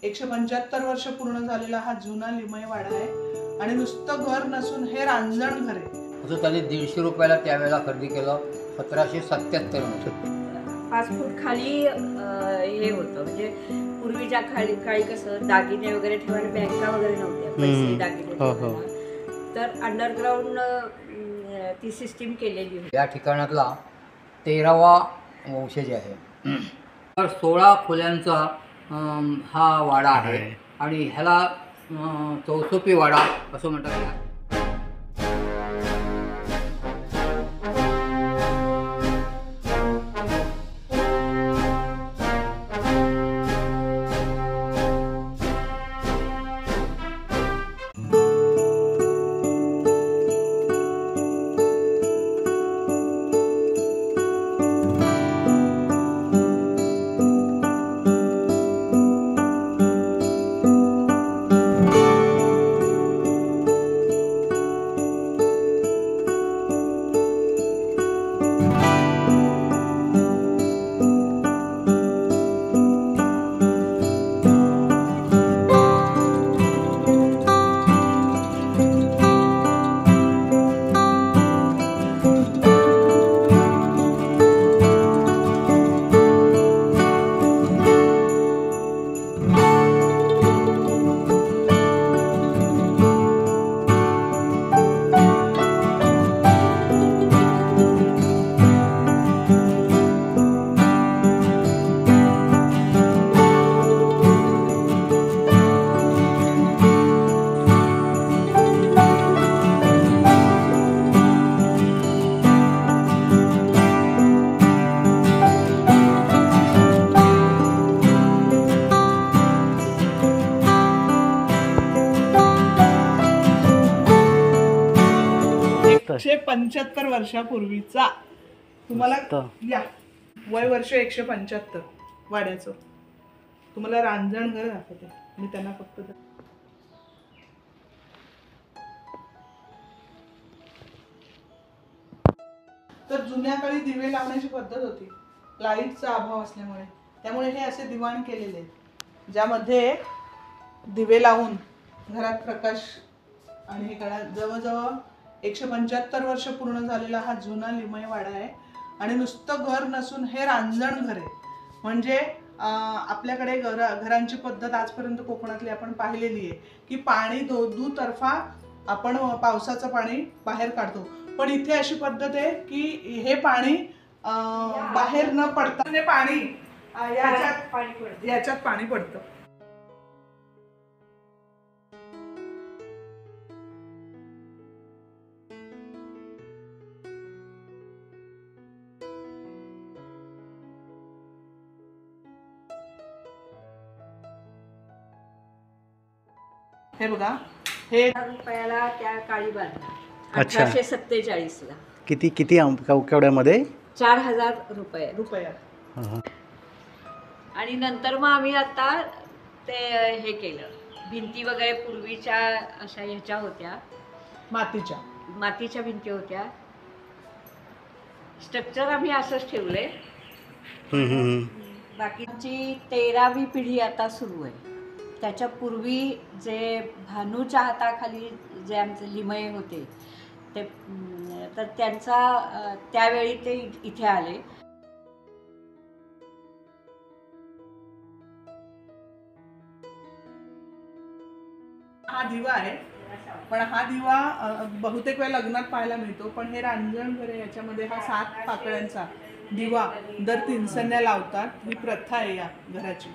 175 वर्ष पूर्ण झालेला हा जुना लिमय वाडा आहे आणि नुसतं घर नसून हे रांजण घर आहे. असं त्यांनी 150 रुपयाला त्यावेळेला खरेदी केलं 1777 मध्ये. 5 फूट खाली हे होतं, म्हणजे पूर्वीच्या काळी कसं दागिने वगैरे ठेवायला बँका वगैरे नव्हत्या, पैसे दागिने ठेवायला. तर अंडरग्राऊंड ती सिस्टीम केलेली होती. या ठिकाणातला 13वा वंशज आहे. तर 16 खोल्यांचा हा वाडा आहे आणि ह्याला चौसोपी वाडा असं म्हणतात. एकशे 75 वर्षापूर्वीचा तुम्हाला या वय वर्ष 175 वाड्याचं तुम्हाला रांजण घर दाखवते मी त्यांना फक्त. तर जुन्या काळी दिवे लावण्याची पद्धत होती, लाईटचा अभाव असल्यामुळे, त्यामुळे हे असे दिवाण केलेले ज्यामध्ये दिवे लावून घरात प्रकाश. आणि हे करा जवळजवळ 175 वर्ष पूर्ण झालेला हा जुना लिमय वाडा आहे आणि नुसतं घर नसून हे रांजण घर आहे. म्हणजे आपल्याकडे घरांची पद्धत आजपर्यंत कोकणातली आपण पाहिलेली आहे की पाणी दुतर्फा आपण पावसाचं पाणी बाहेर काढतो, पण इथे अशी पद्धत आहे की हे पाणी बाहेर न पडता हे पाणी याच्यात पाणी पडतं. हे बघा हे रुपयाला त्या काळी बांधला 1847 ला. किती केवढ्यामध्ये? 4000 रुपया. आणि नंतर मग आम्ही आता ते हे केलं, भिंती वगैरे पूर्वीच्या अशा ह्याच्या होत्या, मातीच्या भिंती होत्या. स्ट्रक्चर आम्ही असंच ठेवले. बाकीची 13वी पिढी आता सुरू आहे. त्याच्या पूर्वी जे भानूच्या हाताखाली जे आमचे लिमय होते ते, तर त्यांचा त्यावेळी ते इथे आले. हा दिवा आहे, पण हा दिवा बहुतेक वेळा लग्नात पाहायला मिळतो, पण हे रांजण घर आहे. याच्यामध्ये हा 7 पाकळ्यांचा दिवा दर 3 संध्या लावतात. ही प्रथा आहे या घराची.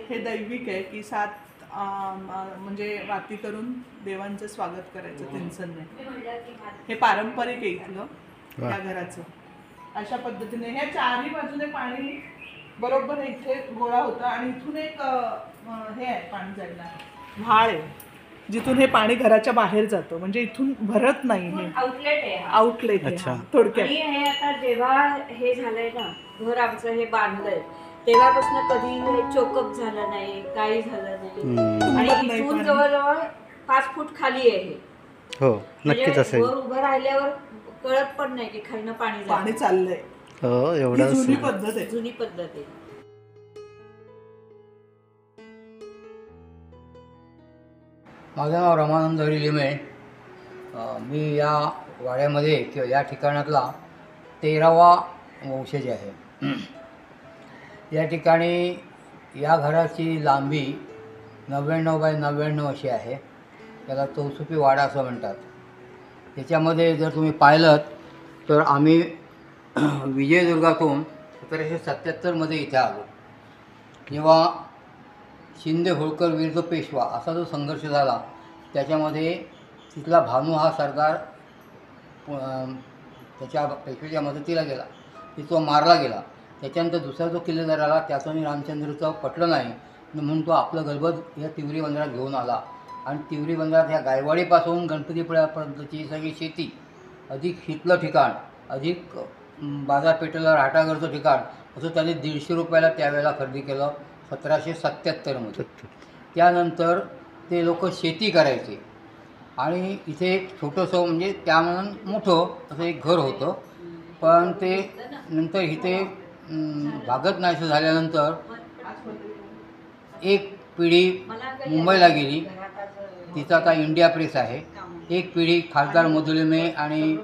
हे दैविक आहे की 7 म्हणजे वाती करून देवांचं स्वागत करायचं 3 संध्या. हे पारंपरिक आहे इथलं या घराचं. अशा पद्धतीने ह्या 4ही बाजूने पाणी बरोबर इथे गोळा होतं आणि इथून एक हे आहे पाणी जायला व्हाळ आहे जिथून हे पाणी घराच्या बाहेर जातं, म्हणजे इथून भरत नाही. हे आउटलेट आहे थोडक्यात. हे आता जेव्हा हे झालंय ना घर आमचं हे बांधलंय तेव्हापासून कधी चोकअप झालं नाही, काही झालं नाही. आणि इथून जवळजवळ 5 फूट खाली आहे. हो नक्कीच असेल. वर उभं राहिल्यावर कळत पण नाही की खालनं पाणी चाललंय. हो एवढं जुनी पद्धत आहे. जुनी पद्धत आहे. माझं नाव रमानंद हरी लिमे. मी या वाड्यामध्ये किंवा या ठिकाणातला 13वा वंशज आहे. या ठिकाणी या घराची लांबी 99 बाय 99 अशी आहे. त्याला चौसुपी वाडा असं म्हणतात. त्याच्यामध्ये जर तुम्ही पाहिलं तर आम्ही विजयदुर्गातून 1777मध्ये इथे आलो. जेव्हा शिंदे होळकर विरुद्ध पेशवा असा जो संघर्ष झाला त्याच्यामध्ये तिथला भानू हा सरदार त्याच्या पेशव्याच्या मदतीला गेला. तो मारला गेला. त्याच्यानंतर दुसरा जो किल्लेदार आला त्याचं रामचंद्रचं पटलं नाही म्हणून तो आपलं गलबत या तिवरी बंदरात घेऊन आला. आणि तिवरी बंदरात ह्या गायवाडीपासून गणपतीपुळ्यापर्यंतची सगळी शेती अधिक हितलं ठिकाण अधिक बाजारपेठेला राहटागरचं ठिकाण असं त्यांनी 150 रुपयाला त्यावेळेला खरेदी केलं 1777मध्ये. त्यानंतर ते लोक शेती करायचे आणि इथे एक छोटंसं म्हणजे त्या म्हणून मोठं असं एक घर होतं. पण ते नंतर इथे भागत नाहीसं झाल्यानंतर एक पिढी मुंबईला गेली. तिचा आता इंडिया प्रेस आहे. एक पिढी खासदार मधु लिमे आणि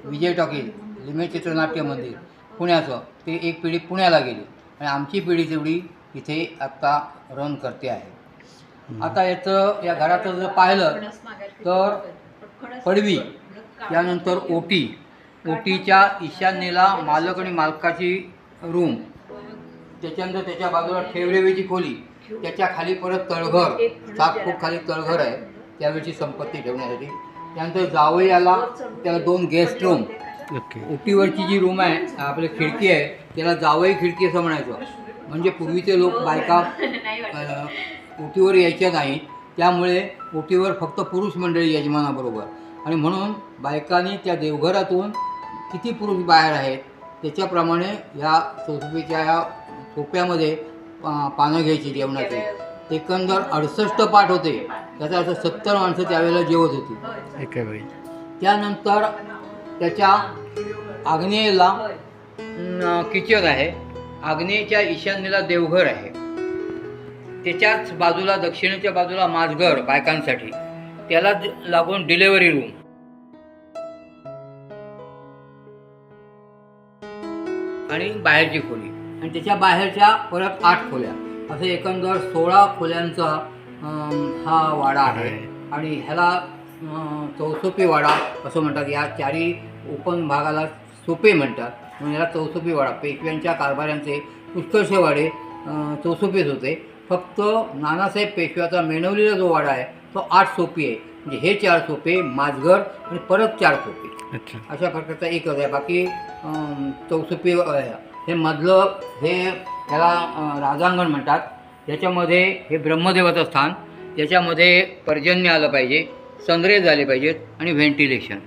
विजय टॉकीज लिमे चित्रनाट्य मंदिर पुण्याचं ते एक पिढी पुण्याला गेली आणि आमची पिढी तेवढी इथे आत्ता रन करते आहे. आता याचं या घराचं जर पाहिलं तर पडवी त्यानंतर ओटीच्या ईशान्येला मालक आणि मालकाची रूम, त्याच्यानंतर त्याच्या बाजूला ठेवरेवेची खोली, त्याच्या खाली परत तळघर 7 फूट खाली तळघर आहे त्यावेळची संपत्ती ठेवण्यासाठी. त्यानंतर जावई आला त्याला 2 गेस्ट रूम. ओटीवरची जी रूम आहे आपली खिडकी आहे त्याला जावई खिडकी असं म्हणायचं. म्हणजे पूर्वीचे लोक बायका ओटीवर यायच्या नाहीत त्यामुळे ओटीवर फक्त पुरुष मंडळी यजमानाबरोबर आणि म्हणून बायकांनी त्या देवघरातून किती पुरुष बाहेर आहेत त्याच्याप्रमाणे ह्या चौसुपीच्या ह्या सोप्यामध्ये पानं घ्यायची जेवणाची. एकंदर 68 पाट होते. त्याचा असं 70 माणसं त्यावेळेला जेवत होती. त्यानंतर त्याच्या आग्नेयेला किचन आहे. आग्नेयच्या ईशान्येला देवघर आहे. त्याच्याच बाजूला दक्षिणेच्या बाजूला माझघर बायकांसाठी, त्याला लागून डिलेव्हरी रूम आणि बाहेरची खोली आणि त्याच्या बाहेरच्या परत 8 खोल्या असे एकंदर 16 खोल्यांचा हा वाडा आहे. आणि ह्याला चौसोपी वाडा असं म्हणतात. या 4 ओपन भागाला सोपे म्हणतात म्हणून याला चौसोपी वाडा. पेशव्यांच्या कारभाऱ्यांचे पुष्कळसे वाडे चौसोपीच होते. फक्त नानासाहेब पेशव्याचा मेणवलेला जो वाडा आहे तो 8 सोपी आहे. म्हणजे हे 4 सोपे माझघर आणि परत 4 सोपे अशा प्रकारचा एकच आहे. बाकी चौसोपी हे मधलं हे त्याला राजांगण म्हणतात. याच्यामध्ये हे ब्रह्मदेवाचं स्थान, त्याच्यामध्ये पर्जन्य आलं पाहिजे, संग्रह झाले पाहिजेत आणि व्हेंटिलेशन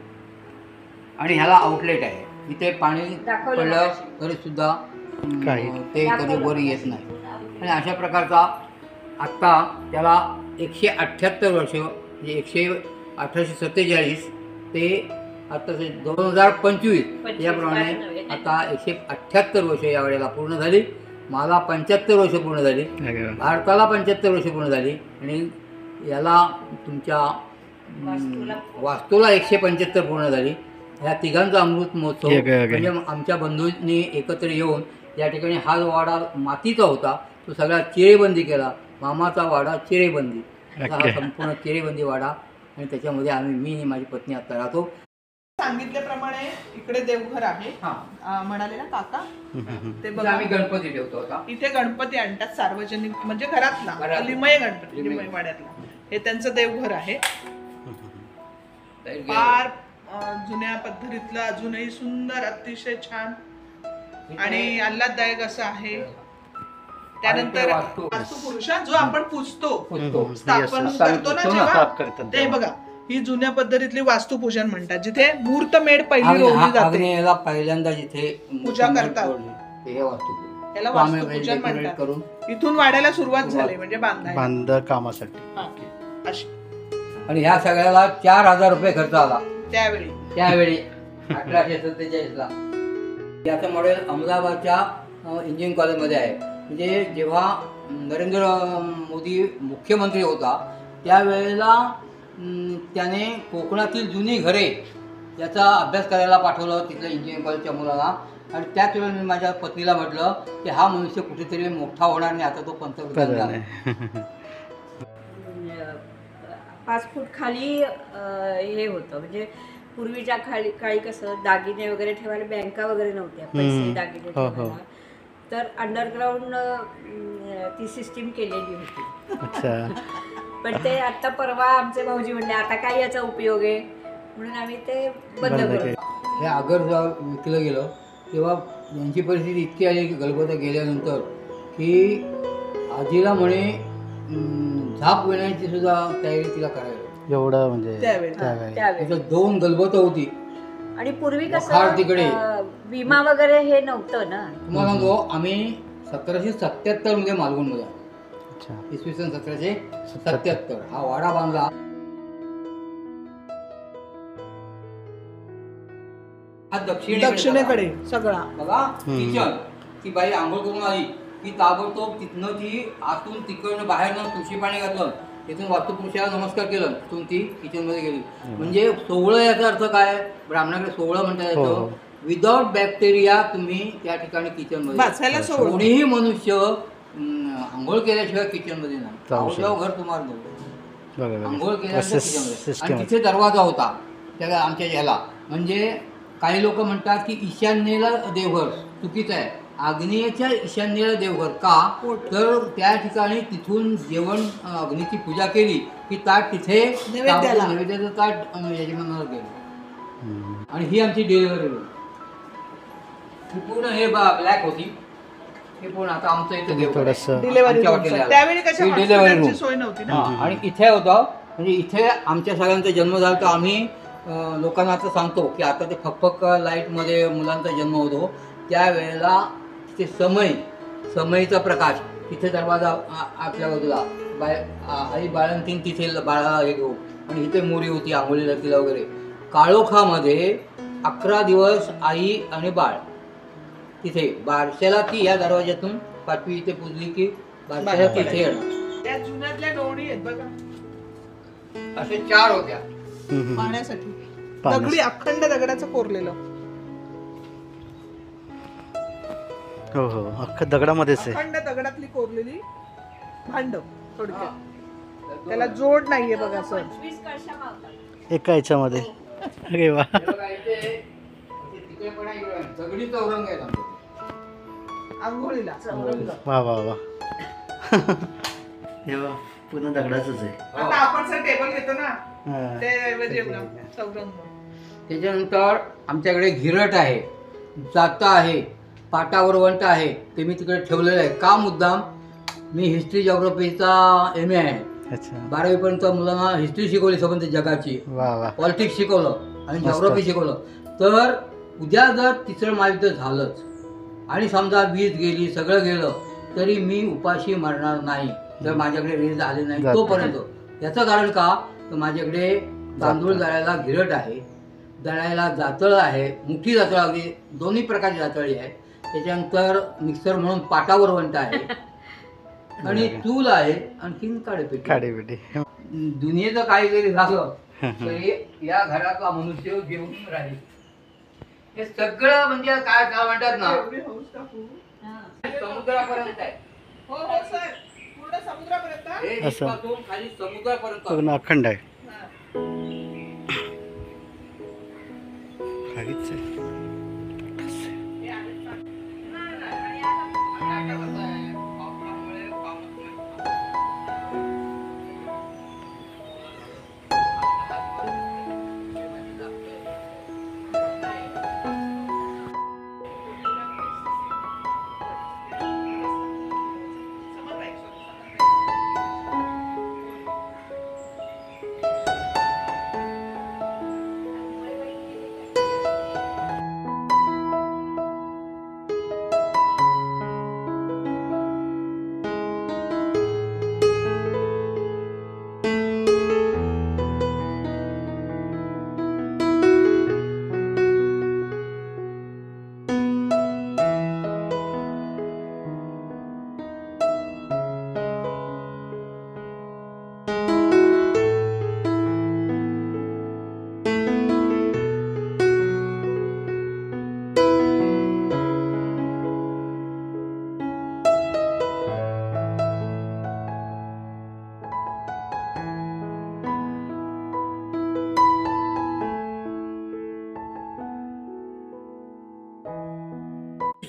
आणि ह्याला आउटलेट आहे. इथे पाणी पडलं तरीसुद्धा ते कधी वर येत नाही. आणि अशा प्रकारचा आत्ता त्याला 178 वर्ष म्हणजे 1847 ते आता 2025 याप्रमाणे आता 178 वर्ष या वेळेला पूर्ण झाली. मला 75 वर्ष पूर्ण झाली. भारताला 75 वर्ष पूर्ण झाली आणि याला तुमच्या वास्तूला 175 पूर्ण झाली. ह्या तिघांचा अमृत महोत्सव म्हणजे आमच्या बंधूंनी एकत्र येऊन या ठिकाणी हा वाडा मातीचा होता तो सगळा चिरेबंदी केला. मामाचा वाडा चिरेबंदी, हा संपूर्ण चिरेबंदी वाडा आणि त्याच्यामध्ये मी आणि माझी पत्नी आता राहतो. सांगितल्याप्रमाणे इकडे देवघर आहे म्हणाले ना काका. ते बघा आम्ही गणपती ठेवतो आता. इथे गणपती आणतात सार्वजनिक म्हणजे घरातला लिमय गणपती लिमय वाड्यातला. हे त्यांचं देवघर आहे. फार जुन्या पद्धतीतलं अजूनही सुंदर अतिशय छान आणि आल्हाददायक असं आहे. त्यानंतर वास्तुपुरुष जो आपण पुजतो स्थापन करतो ना जेव्हा ते बघा ही जुन्या पद्धतीतली वास्तुपूजन म्हणतात. जिथे मुहूर्तमेढ पहिली रोवली जाते पहिल्यांदा जिथे पूजा करतात त्याला वास्तुपूजन म्हणतात. इथून वाड्याला सुरुवात झाली म्हणजे बांधकामासाठी अशी. आणि ह्या सगळ्याला 4000 रुपये खर्च आला त्यावेळी 1847 ला. याचं मॉडेल अहमदाबादच्या इंजिनिअरिंग कॉलेजमध्ये आहे. म्हणजे जेव्हा नरेंद्र मोदी मुख्यमंत्री होता त्यावेळेला त्याने कोकणातील जुनी घरे याचा अभ्यास करायला पाठवलं तिथल्या इंजिनिअरिंग कॉलेजच्या मुलाला. आणि त्याच वेळेला मी माझ्या पत्नीला म्हटलं की हा मनुष्य कुठेतरी मोठा होणार नाही, आता तो पंतप्रधान झाला. 5 फूट खाली हे होतं, म्हणजे पूर्वीच्या काळी कसं दागिने वगैरे ठेवायला बँका वगैरे नव्हत्या, पैसे दागिने ठेवायला. तर अंडरग्राऊंड ती सिस्टीम केलेली होती. अच्छा. पण ते आता परवा आमचे भाऊजी म्हणले आता काय याचा उपयोग आहे, म्हणून आम्ही ते बंद केलं. हे आगर जेव्हा विकलं गेलं तेव्हा यांची परिस्थिती इतकी आली की गलबता गेल्यानंतर की आजीला म्हणे झाप विणायची सुद्धा तयारी तिला करायला. एवढं म्हणजे त्यावेळी. त्यावेळी 2 गलबतं होती. आणि पूर्वी वखार कसं तिकडे. विमा वगैरे हे नव्हतं ना. तुम्हाला सांगतो आम्ही 1777 मध्ये मालवणमध्ये आलो. अच्छा. इसवी सन 1777 हा वाडा बांधला. हा दक्षिणेकडे सगळा. बघा किचन. ती बाई आंघोळ करून आली की ताबडतोब तिथनं ती आतून तिकडनं बाहेरनं तुळशी पाणी घातलं, तिथून वास्तुपुरुषाला नमस्कार केलं, तिथून ती किचन मध्ये गेली. म्हणजे 16 याचा अर्थ काय, ब्राह्मणाकडे 16 म्हणता येतं. विदाउट बॅक्टेरिया तुम्ही त्या ठिकाणी किचन मध्ये, कोणीही मनुष्य आंघोळ केल्याशिवाय किचन मध्ये नाही. घर तुम्हाला मिळतं आंघोळ केल्याशिवाय किचन मध्ये. आणि तिथे दरवाजा होता त्या आमच्या ह्याला. म्हणजे काही लोक म्हणतात की ईशान्येला देवघर, चुकीचं आहे. अग्नीच्या ईशान्येला देवघर का, तर त्या ठिकाणी तिथून जेवण अग्नीची पूजा केली की ताट तिथे नैवेद्याचं ताट यजमानाला गेलं. आणि ही आमची डिलिव्हरी रूम. ही पूर्ण हे ब्लॅक होती. हे पूर्ण आता आमचं इथं डिलिव्हरी रूम सोय नव्हती ना. आणि इथे होतं, म्हणजे इथे आमच्या सगळ्यांचा जन्म झाला. तर आम्ही लोकांना आता सांगतो की आता ते फकफक लाईटमध्ये मुलांचा जन्म होतो त्यावेळेला ते समयीचा प्रकाश, तिथे दरवाजा आपल्या बाजूला आई बाळंतीन तिथे बाळाला हे घेऊ. आणि इथे मोरी होती आंघोळीला तिला वगैरे. काळोखामध्ये 11 दिवस आई आणि बाळ तिथे. बारशाला ती या दरवाज्यातून 5वी इथे पुजली की बारशाला तिथे येणार. त्या जुन्यातल्या डोळी आहेत बघा, असे 4 होत्या पाण्यासाठी. दगडी, अखंड दगडाचं कोरलेलं. हो हो, अख्खं दगडामध्येच आहे. अखंड दगडातली कोरलेली भांड थोडक्यात. त्याला जोड नाहीये बघा सर. 25 कळशा मावतात एका याच्यामध्ये. अरे वा. दगडी चौरंग आहे आंघोळीला. वा वा वा. हे वा, पूर्ण दगडाचंच आहे. आता आपण सर टेबल घेतो ना, ते चौरंग. त्याच्यानंतर आमच्याकडे घिरट आहे, जाता आहे, पाटावर वंट आहे. ते मी तिकडे ठेवलेलं आहे. का मुद्दाम, मी हिस्ट्री जॉग्राफीचा MA आहे. अच्छा. 12वी पर्यंत मुलांना हिस्ट्री शिकवली संबंध जगाची. वा वा. पॉलिटिक्स शिकवलं आणि जॉग्राफी शिकवलं. तर उद्या जर 3रं महायुद्ध झालंच आणि समजा वीज गेली, सगळं गेलं, तरी मी उपाशी मरणार नाही जर माझ्याकडे रेंज आले नाही तोपर्यंत. याचं कारण का, तर माझ्याकडे तांदूळ दळायला घिरट आहे, दळायला जातळ आहे, मोठी जातळ, अगदी दोन्ही प्रकारची जातळी आहे. त्याच्यानंतर मिक्सर म्हणून पाटावर वंट आहे आणि चूल आहे, आणखीन काडेपेटी. दुनियेचं काही जरी झालं तरी या घरातला मनुष्य घेऊन राहील. हे सगळं म्हणजे काय म्हणतात ना, समुद्रापर्यंत आहे. हो हो सर, पूर्ण समुद्रापर्यंत. असं खाली समुद्रापर्यंत पूर्ण अखंड आहे. खालीच आहे.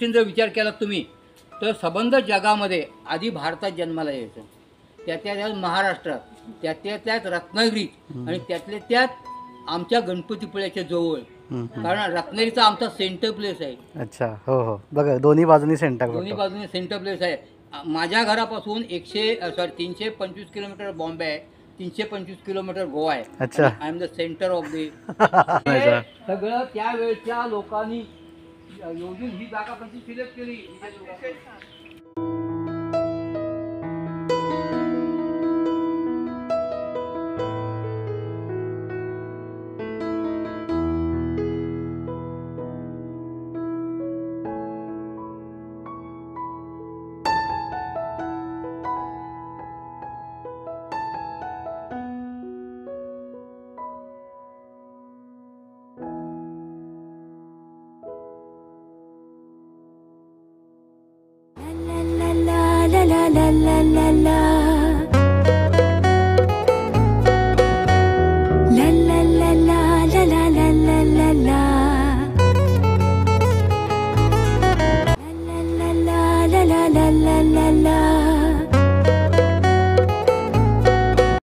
दृष्टीने जर विचार केला तुम्ही तर संबंध जगामध्ये आधी भारतात जन्माला यायचं, त्यातल्या त्यात महाराष्ट्रात, त्यातल्या त्यात रत्नागिरीत आणि त्यातल्या त्यात आमच्या गणपतीपुळ्याच्या जवळ. कारण रत्नागिरीचा आमचा सेंटर प्लेस आहे. अच्छा. हो हो बघा दोन्ही बाजूनी सेंटर दोन्ही बाजूने सेंटर प्लेस आहे. माझ्या घरापासून 325 किलोमीटर बॉम्बे आहे, 325 किलोमीटर गोवा आहे. अच्छा. I am the centre of the सगळं त्यावेळच्या लोकांनी योजून ही जागा कशी सिलेक्ट केली. la la la la la la la la la